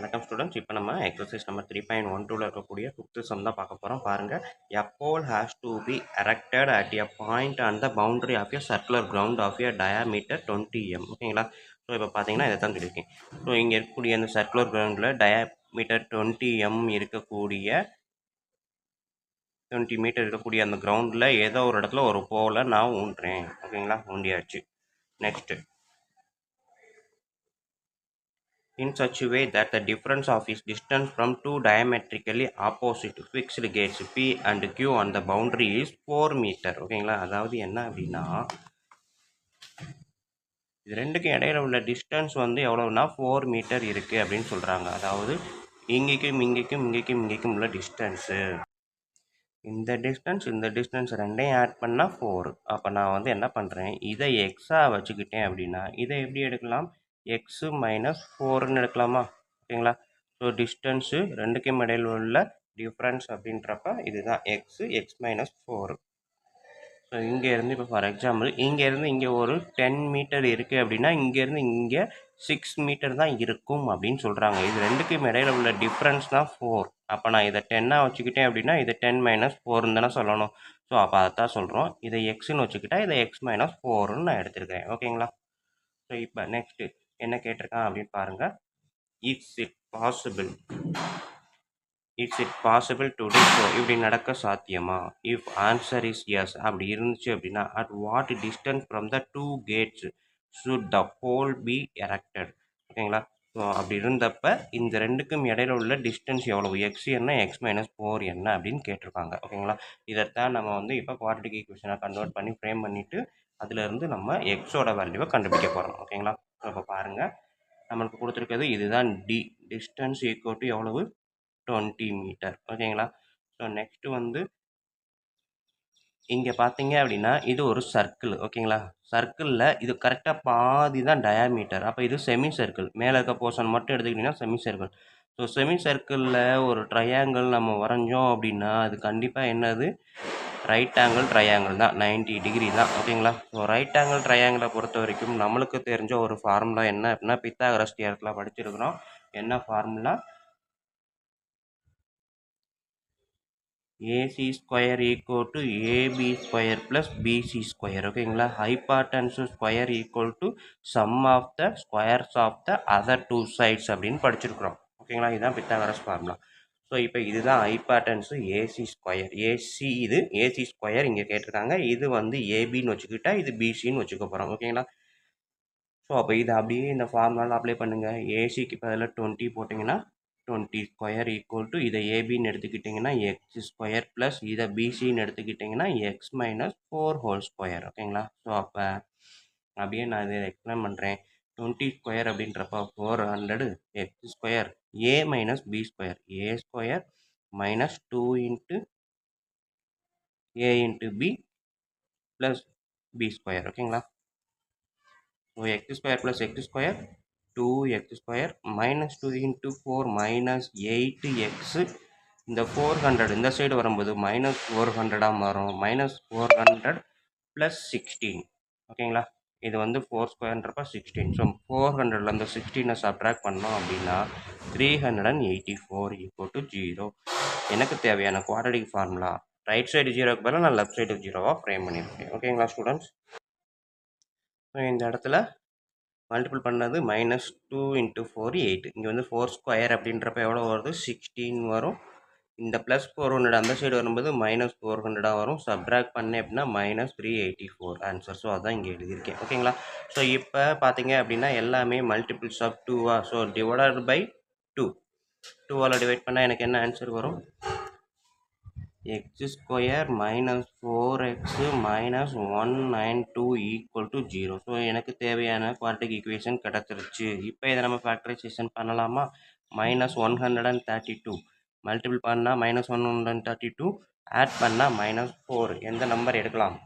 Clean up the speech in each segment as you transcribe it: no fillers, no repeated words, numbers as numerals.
வணக்கம் ஸ்டூடெண்ட்ஸ். இப்போ நம்ம எக்ஸசைஸ் நம்பர் 3.12 இருக்கக்கூடிய ஃபிஃப்த் சம் தான் பார்க்க போகிறோம். பாருங்கள், எ pole has to be erected at a point on the boundary of a circular ground of a diameter 20 m. ஓகேங்களா? ஸோ இப்போ பார்த்தீங்கன்னா இதை தான் சொல்லியிருக்கேன். ஸோ இங்கே இருக்கக்கூடிய அந்த சர்க்குலர் கிரவுண்டில் டயாமீட்டர் 20 m இருக்கக்கூடிய 20 மீட்டர் இருக்கக்கூடிய அந்த கிரவுண்டில் ஏதோ ஒரு இடத்துல ஒரு போலை நான் ஊன்றேன். ஓகேங்களா? ஊண்டியாச்சு. Next, in such a way that the difference of its distance from two diametrically opposite fixed gates P and Q on the boundary is 4 meter. ஓகேங்களா? அதாவது என்ன அப்படின்னா, இது ரெண்டுக்கும் இடையில உள்ள டிஸ்டன்ஸ் வந்து எவ்வளவுனா 4 மீட்டர் இருக்குது அப்படின்னு சொல்கிறாங்க. அதாவது இங்கேக்கும் உள்ள டிஸ்டன்ஸு, இந்த டிஸ்டன்ஸ் ரெண்டையும் ஆட் பண்ணால் 4. அப்போ நான் வந்து என்ன பண்ணுறேன், இதை எக்ஸாக வச்சுக்கிட்டேன் அப்படின்னா இதை எப்படி எடுக்கலாம், எக்ஸு மைனஸ் 4ன்னு எடுக்கலாமா? ஓகேங்களா? ஸோ டிஸ்டன்ஸு ரெண்டுக்கும் இடையில் உள்ள டிஃப்ரென்ஸ் அப்படின்றப்ப இதுதான் எக்ஸ் மைனஸ் 4. ஸோ இங்கேருந்து இப்போ ஃபார் எக்ஸாம்பிள் இங்கேருந்து இங்கே ஒரு 10 மீட்டர் இருக்குது அப்படின்னா இங்கேருந்து இங்கே 6 மீட்டர் தான் இருக்கும் அப்படின்னு சொல்கிறாங்க. இது ரெண்டுக்கும் இடையில உள்ள டிஃப்ரென்ஸ் தான் 4. அப்போ நான் இதை 10ஆக வச்சுக்கிட்டேன் அப்படின்னா இதை 10 மைனஸ் 4ன்னு தானே சொல்லணும். ஸோ அப்போ அதை தான் சொல்கிறோம். இதை எக்ஸ்ன்னு வச்சுக்கிட்டா இதை எக்ஸ் மைனஸ் 4ன்னு நான் எடுத்துருக்கேன். ஓகேங்களா? ஸோ இப்போ நெக்ஸ்ட்டு என்ன கேட்டிருக்கான் அப்படின்னு பாருங்கள். It's it possible to do so, இப்படி நடக்க சாத்தியமா? இஃப் ஆன்சர் இஸ் எஸ் அப்படி இருந்துச்சு அப்படின்னா, at what distance from the two gates should the pole be erected? ஓகேங்களா? ஸோ அப்படி இருந்தப்ப இந்த ரெண்டுக்கும் இடையில உள்ள டிஸ்டன்ஸ் எவ்வளவு, எக்ஸ் என்ன எக்ஸ் மைனஸ் 4 என்ன அப்படின்னு கேட்டிருக்காங்க. ஓகேங்களா? இதைத்தான் நம்ம வந்து இப்போ குவாட்ரேட்டிக் ஈக்குவேஷனை கன்வெர்ட் பண்ணி ஃப்ரேம் பண்ணிவிட்டு அதிலிருந்து நம்ம எக்ஸோட வேல்யூவை கண்டுபிடிக்க போகிறோம். ஓகேங்களா? ஸோ இப்போ பாருங்கள், நம்மளுக்கு கொடுத்துருக்கிறது இதுதான் டி. டிஸ்டன்ஸ் ஈக்குவல் டு எவ்வளவு, 20 மீட்டர். ஓகேங்களா? ஸோ நெக்ஸ்ட்டு வந்து இங்கே பார்த்தீங்க அப்படின்னா இது ஒரு சர்க்கிள். ஓகேங்களா? சர்க்கிளில் இது கரெக்டாக பாதி தான் டயாமீட்டர். அப்போ இது செமி சர்க்கிள். மேலே இருக்க போர்ஷன் மட்டும் எடுத்துக்கிட்டிங்கன்னா செமி சர்க்கிள். ஸோ செமி சர்க்கிளில் ஒரு ட்ரையாங்கிள் நம்ம வரைஞ்சோம் அப்படின்னா அது கண்டிப்பாக என்னது, ரைட் ஆங்கிள் ட்ரையாங்கிள் தான், 90 டிகிரி தான். ஓகேங்களா? ஸோ ரைட் ஆங்கிள் ட்ரையாங்கிளை பொறுத்த வரைக்கும் நம்மளுக்கு தெரிஞ்ச ஒரு ஃபார்முலா என்ன அப்படின்னா, பித்தாகரஸ் தியரத்தில் படிச்சிருக்கிறோம். என்ன formula, AC square equal to AB square plus BC square. ஓகேங்களா? Hypotenuse square equal to sum of the squares of the other two sides அப்படின்னு படிச்சிருக்கிறோம். ஓகேங்களா? இதுதான் பித்தாகரஸ் ஃபார்முலா. ஸோ இப்போ இதுதான் ஹைபார்டன்ஸு AC ஸ்கொயர். இது AC ஸ்கொயர் இங்கே கேட்டிருக்காங்க. இது வந்து ஏபின்னு வச்சுக்கிட்டா இது பிசின்னு வச்சுக்க போகிறோம். ஓகேங்களா? ஸோ அப்போ இதை அப்படியே இந்த ஃபார்முலாவில் அப்ளை பண்ணுங்கள். ஏசிக்கு பதில் 20 போட்டிங்கன்னா 20 ஸ்கொயர் ஈக்குவல் டு இதை ஏபின்னு எடுத்துக்கிட்டிங்கன்னா எக்ஸ் ஸ்கொயர் ப்ளஸ் இதை பிசின்னு எடுத்துக்கிட்டிங்கன்னா எக்ஸ் மைனஸ் 4 ஹோல் ஸ்கொயர். ஓகேங்களா? ஸோ அப்போ அப்படியே நான் இதை எக்ஸ்பிளைன் பண்ணுறேன். 20 ஸ்கொயர் அப்படின்றப்ப 400 x square a minus b square, a square minus 2 into a into b plus b square. ஓகேங்களா? So x square plus x square 2x square minus 2 into 4 minus 8x. இந்த 400 இந்த side வரும்போது minus 400 மாறும். Minus 400 plus 16. ஓகேங்களா? இது வந்து 4 ஸ்கொயர்ன்றப்ப 16. So 400ல் அந்த 16 subtract பண்ணோம் அப்படின்னா 384 ஈக்குவல் டு 0. எனக்கு தேவையான குவாட்ரேட்டிக் ஃபார்முலா ரைட் சைடு 0க்கு பதிலாக நான் லெஃப்ட் சைடு 0வாக ஃப்ரேம் பண்ணியிருக்கேன். ஓகேங்களா ஸ்டூடெண்ட்ஸ்? ஸோ இந்த இடத்துல மல்டிபிள் பண்ணது மைனஸ் 2 இன்ட்டு 4 8. இங்கே வந்து 4 ஸ்கொயர் அப்படின்றப்ப எவ்வளோ வருது, 16 வரும். இந்த ப்ளஸ் 400 அந்த சைடு வரும்போது மைனஸ் 400 வரும். சப்ட்ராக்ட் பண்ணேன் அப்படின்னா மைனஸ் 384 ஆன்சர். ஸோ அதான் இங்கே எழுதியிருக்கேன். ஓகேங்களா? ஸோ இப்போ பார்த்தீங்க அப்படின்னா எல்லாமே மல்டிபிள்ஸ் ஆஃப் 2வா. ஸோ டிவைடட் பை 2, 2ஆல் டிவைட் பண்ணால் எனக்கு என்ன ஆன்சர் வரும், x square minus 4x minus 192 equal to 0. So எனக்கு தேவையான குவாட்ரேட்டிக் ஈக்குவேஷன் கிடச்சிருச்சு. இப்போ இதை நம்ம ஃபேக்டரைசேஷன் பண்ணலாமா? மைனஸ் 132 மல்டிபிள் பண்ணால் மைனஸ் 132 ஆட் பண்ணால் மைனஸ் 4. எந்த நம்பர் எடுக்கலாம்?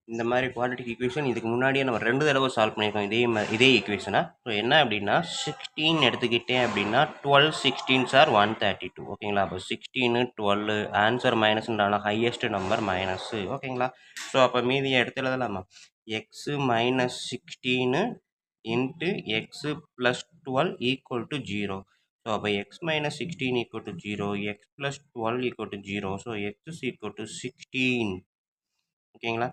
இந்த மாதிரி குவாட்ரேட்டிக் ஈக்குவேஷன் இதுக்கு முன்னாடியே நம்ம 2 தடவை சால்வ் பண்ணியிருக்கோம் இதே ஈக்குவேஷனை. ஸோ என்ன அப்படின்னா 16 எடுத்துக்கிட்டேன் அப்படின்னா 12 16s ஆர் 132. ஓகேங்களா? அப்போ 16 12 ஆன்சர் மைனஸ்ன்றான ஹையஸ்ட் நம்பர் மைனஸ். ஓகேங்களா? ஸோ அப்போ மீதியை எடுத்து எழுதலாமா? X minus 16 into x plus 12 equal to 0. So அப்போ x minus 16 equal to 0, x plus 12 equal to 0. So x is equal to 16. ஓகேங்களா,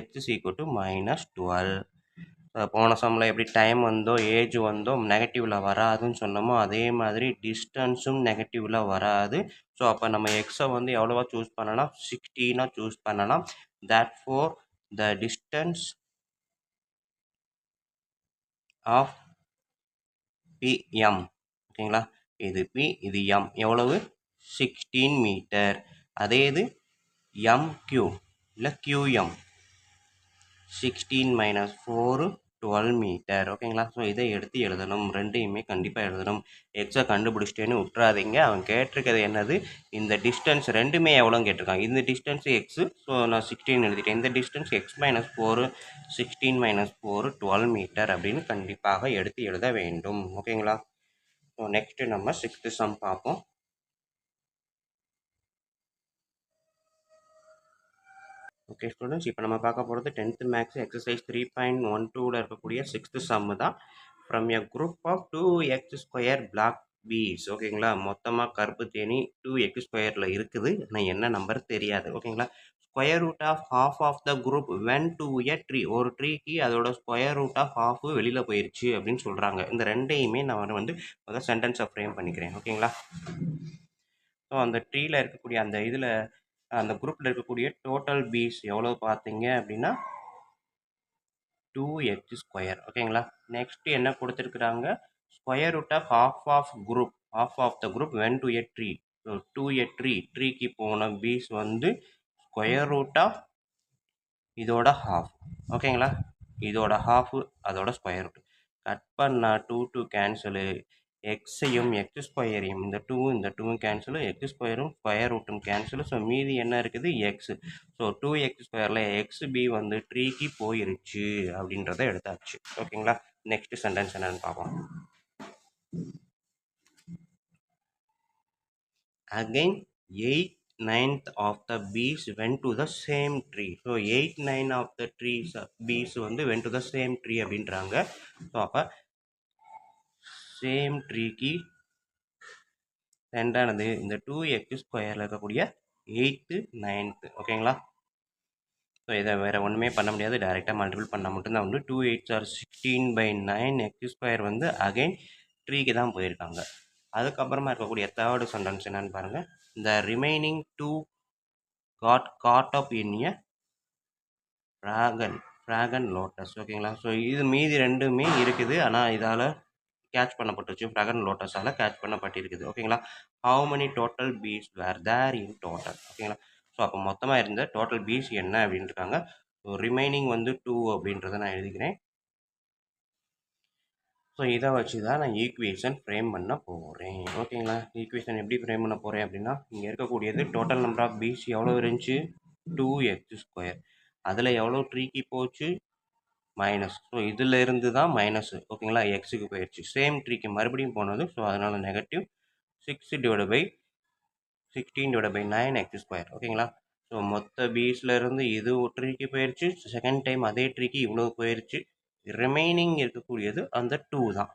x is equal to minus 12. போன சம்மில் எப்படி டைம் வந்தோ ஏஜ் வந்தோ நெகட்டிவில் வராதுன்னு சொன்னோமோ அதே மாதிரி டிஸ்டன்ஸும் நெகட்டிவில் வராது. ஸோ அப்போ நம்ம எக்ஸை வந்து எவ்வளோவா சூஸ் பண்ணலாம், 16 சூஸ் பண்ணலாம். That for the distance of PM, ஓகேங்களா, இது பி இது எம் எவ்வளவு 16 மீட்டர். அதே இது எம்கியூ இல்லை கியூஎம் 16 மைனஸ் 4 12 மீட்டர். ஓகேங்களா, ஸோ இதை எடுத்து எழுதணும், ரெண்டையுமே கண்டிப்பாக எழுதணும். எக்ஸை கண்டுபிடிச்சிட்டேன்னு விட்டுறாதீங்க. அவன் கேட்டிருக்கிறது என்னது, இந்த டிஸ்டன்ஸ் ரெண்டுமே எவ்வளோன்னு கேட்டிருக்காங்க. இந்த டிஸ்டன்ஸ் எக்ஸு, ஸோ நான் 16 எழுதிட்டேன். இந்த distance x minus 4 16 minus 4 12 metre அப்படின்னு கண்டிப்பாக எடுத்து எழுத வேண்டும். ஓகேங்களா, ஸோ நெக்ஸ்ட்டு நம்ம 6th சம் பார்ப்போம். ஓகே ஸ்டூடெண்ட்ஸ், இப்போ நம்ம பார்க்க போகிறது 10th மேக்ஸ் எக்ஸசைஸ் 3.12 இருக்கக்கூடிய 6th சம் தான். From a group of 2x² black bees. ஓகேங்களா, மொத்தமாக கருப்பு தேனி 2x² இருக்குது, ஆனால் என்ன நம்பர் தெரியாது. ஓகேங்களா, square root of half of the group went to a tree. ஒரு ட்ரீக்கு அதோட ஸ்கொயர் ரூட் ஆஃப் ஹாஃப் வெளியில் போயிடுச்சு அப்படின்னு சொல்கிறாங்க. இந்த ரெண்டையுமே நான் வந்து சென்டென்ஸை ஃப்ரேம் பண்ணிக்கிறேன். ஓகேங்களா, ஸோ அந்த ட்ரீயில் இருக்கக்கூடிய அந்த இதில் அந்த குரூப்பில் இருக்கக்கூடிய டோட்டல் பீஸ் எவ்வளோ பார்த்தீங்க அப்படின்னா 2x². ஓகேங்களா, நெக்ஸ்ட் என்ன கொடுத்துருக்குறாங்க, square root of half of the group went to a tree. So to a ட்ரீக்கு போன பீஸ் வந்து ஸ்கொயர் ரூட் ஆஃப் இதோட ஹாஃப். ஓகேங்களா, இதோட ஹாஃபு அதோட ஸ்கொயர் ரூட். கட் பண்ணால் 2 கேன்சலு, எக்ஸையும் x²யும் இந்த 2வும் கேன்சலு, x² ஸ்கொயர் ரூட்டும் கேன்சலு. ஸோ மீதி என்ன இருக்குது, எக்ஸு. ஸோ 2x² எக்ஸ்பி வந்து ட்ரீக்கு போயிருச்சு அப்படின்றத எடுத்தாச்சு. ஓகேங்களா, நெக்ஸ்ட் சென்டென்ஸ் என்னன்னு பார்ப்போம். Again 8/9 of the bees went to the same tree. So 8/9 of the bees வந்து went to the same tree அப்படின்றாங்க. ஸோ அப்போ சேம் ட்ரீக்கு ரெண்டானது இந்த 2x² இருக்கக்கூடிய 8th 9th. ஓகேங்களா, ஸோ இதை வேறு ஒன்றுமே பண்ண முடியாது, டைரெக்டாக மல்டிபிள் பண்ணால் மட்டும்தான் வந்து 2 8s are 16/9 x² வந்து அகைன் ட்ரீக்கு தான் போயிருக்காங்க. அதுக்கப்புறமா இருக்கக்கூடிய தேர்டு சென்டென்ஸ் என்னன்னு பாருங்கள். இந்த remaining 2 got caught up in a fragrant lotus. ஓகேங்களா, ஸோ இது மீதி ரெண்டுமே இருக்குது, ஆனால் இதால் கேட்ச் பண்ணப்பட்டுச்சு, ஃப்ராகன் லோட்டஸால் கேட்ச் பண்ணப்பட்டிருக்குது. ஓகேங்களா, how many total bees were there in total. ஓகேங்களா, ஸோ அப்போ மொத்தமாக இருந்த டோட்டல் பீஸ் என்ன அப்படின்னு இருக்காங்க. ஸோ ரிமைனிங் வந்து 2 அப்படின்றத நான் எழுதிக்கிறேன். ஸோ இதை வச்சு தான் நான் ஈக்குவேஷன் ஃப்ரேம் பண்ண போகிறேன். ஓகேங்களா, ஈக்குவேஷன் எப்படி ஃப்ரேம் பண்ண போகிறேன் அப்படின்னா, இங்கே இருக்கக்கூடியது டோட்டல் நம்பர் ஆஃப் பீஸ் எவ்வளோ இருந்துச்சு, 2x². அதில் எவ்வளோ ட்ரீக்கு போச்சு, மைனஸ். ஸோ இதில் இருந்து தான் மைனஸு. ஓகேங்களா, எக்ஸுக்கு போயிடுச்சு. சேம் ட்ரீக்கு மறுபடியும் போனது, ஸோ அதனால் நெகட்டிவ் 6/16/9x². ஓகேங்களா, ஸோ மொத்த பீஸில் இருந்து இது ட்ரீக்கு போயிடுச்சு, செகண்ட் டைம் அதே ட்ரீக்கு இவ்வளோ போயிடுச்சு. ரிமைனிங் இருக்கக்கூடியது அந்த 2 தான்.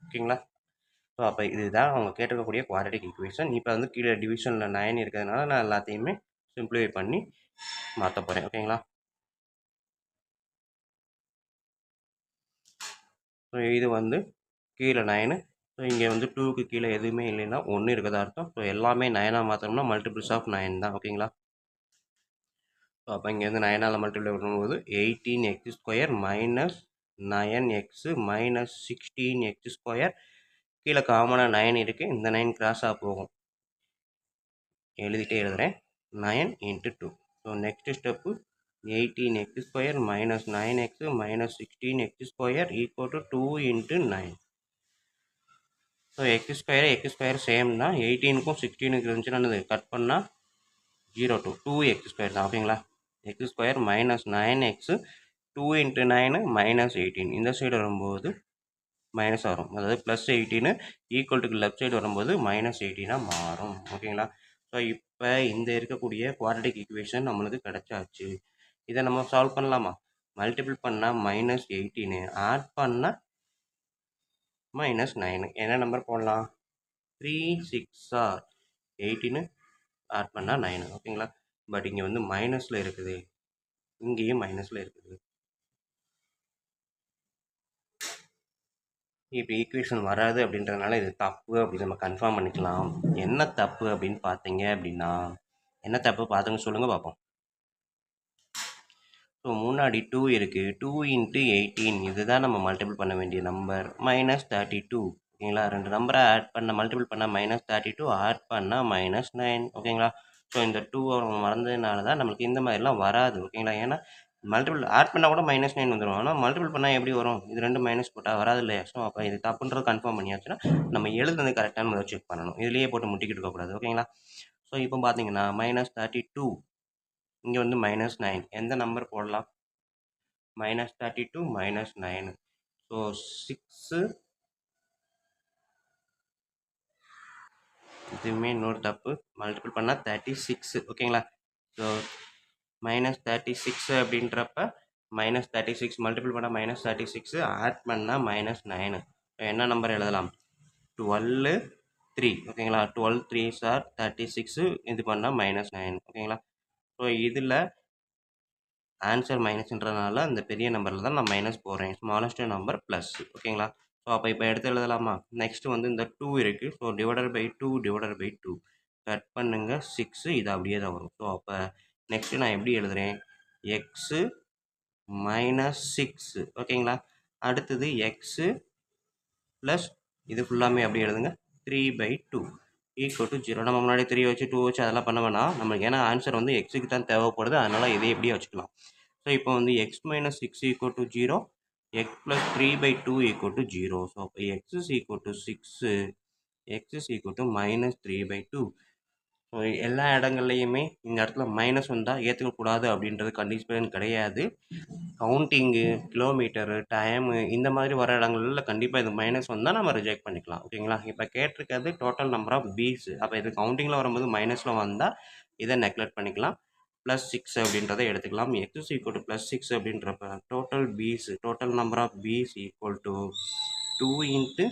ஓகேங்களா, ஸோ அப்போ இதுதான் அவங்க கேட்டிருக்கக்கூடிய குவாட்ரேட்டிக் ஈக்குவேஷன். இப்போ வந்து கீழே டிவிஷனில் 9 இருக்கிறதுனால நான் எல்லாத்தையுமே சிம்பிளிஃபை பண்ணி மாற்ற போகிறேன். ஓகேங்களா, ஸோ இது வந்து கீழே 9. ஸோ இங்கே வந்து 2க்கு கீழே எதுவுமே இல்லைன்னா 1 இருக்கிறதா அர்த்தம். ஸோ எல்லாமே 9ஆக மாற்றணும்னா மல்டிபிள்ஸ் ஆஃப் 9 தான். ஓகேங்களா, ஸோ அப்போ இங்கேருந்து 9ஆல் மல்டிப்ளை பண்ணும்போது 18x² minus 9x minus 16x². கீழே காமனாக 9 இருக்குது, இந்த 9 கிராஸாக போகும், எழுதிட்டே எழுதுகிறேன். 9 × 2. So next step 18x² minus 9x minus 16x² equal to 2 × 9. So x² same தான். 18க்கும் 16க்கு இருந்துச்சுன்னா கட் பண்ணால் 0 to 2x² தான். ஓகேங்களா, x² மைனஸ் 9x 2 × 9 மைனஸ் 18. இந்த சைடு வரும்போது மைனஸ் வரும், அதாவது plus 18 equal to left side வரும்போது மைனஸ் 18 மாறும். ஓகேங்களா, ஸோ இப்போ இந்த இருக்கக்கூடிய குவாட்ரேட்டிக் ஈக்குவேஷன் நம்மளுக்கு கிடைச்சாச்சு. இதை நம்ம சால்வ் பண்ணலாமா, மல்டிபிள் பண்ணால் மைனஸ் 18, ஆட் பண்ணால் மைனஸ் 9 என்ன நம்பர் போடலாம் 3 6 ஆர் 18 ஆட் பண்ணால் 9 ஓகேங்களா. பட் இங்கே வந்து மைனஸில் இருக்குது, இங்கேயும் மைனஸில் இருக்குது. இப்போ ஈக்குவேஷன் வராது அப்படின்றதுனால இது தப்பு அப்படின்னு நம்ம கன்ஃபார்ம் பண்ணிக்கலாம். என்ன தப்பு அப்படின்னு பார்த்தீங்க அப்படின்னா, என்ன தப்பு பார்த்துங்க சொல்லுங்கள் பார்ப்போம். ஸோ முன்னாடி 2 இருக்குது, 2 × 18 இதுதான் நம்ம மல்டிபிள் பண்ண வேண்டிய நம்பர் -32 ஓகேங்களா. ரெண்டு நம்பரை ஆட் பண்ண மல்டிபிள் பண்ணால் -32 ஆட் பண்ணால் -9 ஓகேங்களா. ஸோ இந்த 2 மறந்ததுனால தான் நம்மளுக்கு இந்த மாதிரிலாம் வராது ஓகேங்களா. ஏன்னா மல்டிபிள் ஆட் பண்ணால் கூட -9 வந்துடும். ஆனால் மல்டிபிள் பண்ணால் எப்படி வரும், இது ரெண்டு மைனஸ் போட்டால் வராது இல்லையா. ஸோ அப்போ இது தப்புன்றது கன்ஃபார்ம் பண்ணியாச்சுன்னா நம்ம எழுதுனது கரெக்டான முதல் செக் பண்ணணும், இதுலேயே போட்டு முட்டிக்கிட்டு இருக்கக்கூடாது ஓகேங்களா. ஸோ இப்போ பார்த்தீங்கன்னா -32 இங்கே வந்து -9 எந்த நம்பர் போடலாம் -32 -9 ஸோ 6 இதுவுமே இன்னொரு தப்பு மல்டிபிள் பண்ணால் 36 ஓகேங்களா. ஸோ -36 அப்படின்றப்ப -36 மல்டிபிள் பண்ணால் -36 ஆட் பண்ணால் -9 என்ன நம்பர் எழுதலாம் 12 3 ஓகேங்களா. 12 3s are 36 இது பண்ணால் -9 ஓகேங்களா. ஸோ இதில் ஆன்சர் மைனஸ்ன்றதுனால அந்த பெரிய நம்பரில் தான் நான் மைனஸ் போடுறேன், ஸ்மாலஸ்ட் நம்பர் ப்ளஸ் ஓகேங்களா. ஸோ அப்போ இப்போ எடுத்து எழுதலாமா. நெக்ஸ்ட்டு வந்து இந்த 2 இருக்குது, ஸோ /2 கட் பண்ணுங்க 6 இது அப்படியே தான் வரும். ஸோ அப்போ நெக்ஸ்ட்டு நான் எப்படி எழுதுகிறேன் எக்ஸு -6 ஓகேங்களா. அடுத்தது எக்ஸு ப்ளஸ் இது ஃபுல்லாமே அப்படி எழுதுங்க 3/2 = 0. நம்ம முன்னாடி 3 வச்சு 2 வச்சு அதெல்லாம் பண்ண வேணாம் நம்மளுக்கு, ஏன்னா ஆன்சர் வந்து எக்ஸுக்கு தான் தேவைப்படுது, அதனால் இதை எப்படியே வச்சுக்கலாம். ஸோ இப்போ வந்து x - 6 = 0, x + 3/2 = 0. ஸோ அப்போ x = 6, x -3/2. ஸோ எல்லா இடங்கள்லையுமே இந்த இடத்துல மைனஸ் வந்தால் ஏற்றுக்கக்கூடாது அப்படின்றது கண்டிஷன் கிடையாது. கவுண்டிங்கு, கிலோமீட்டரு, டைமு இந்த மாதிரி வர இடங்களில் கண்டிப்பாக இது மைனஸ் வந்தால் நம்ம ரிஜெக்ட் பண்ணிக்கலாம் ஓகேங்களா. இப்போ கேட்டிருக்கிறது டோட்டல் நம்பர் ஆஃப் பீஸ், அப்போ இது கவுண்டிங்கில் வரும்போது மைனஸில் வந்தால் இதை நெக்லெக்ட் பண்ணிக்கலாம். +6 அப்படின்றத எடுத்துக்கலாம். x +6 அப்படின்றப்ப total number of bees = 2 ×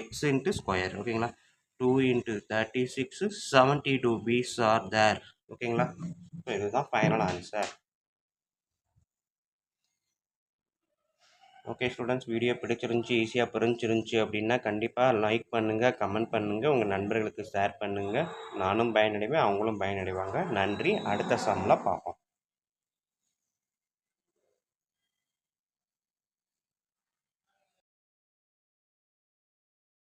x × square ஓகேங்களா. 2 × 36 72 bees are there ஓகேங்களா. ஸோ இதுதான் final answer. Okay students, video பிடிச்சிருந்துச்சி, ஈஸியாக புரிஞ்சிருந்துச்சி அப்படின்னா கண்டிப்பாக லைக் பண்ணுங்கள், கமெண்ட் பண்ணுங்கள், உங்கள் நண்பர்களுக்கு ஷேர் பண்ணுங்கள். நானும் பயனடைவேன், அவங்களும் பயனடைவாங்க. நன்றி. அடுத்த சம்மில் பார்ப்போம்.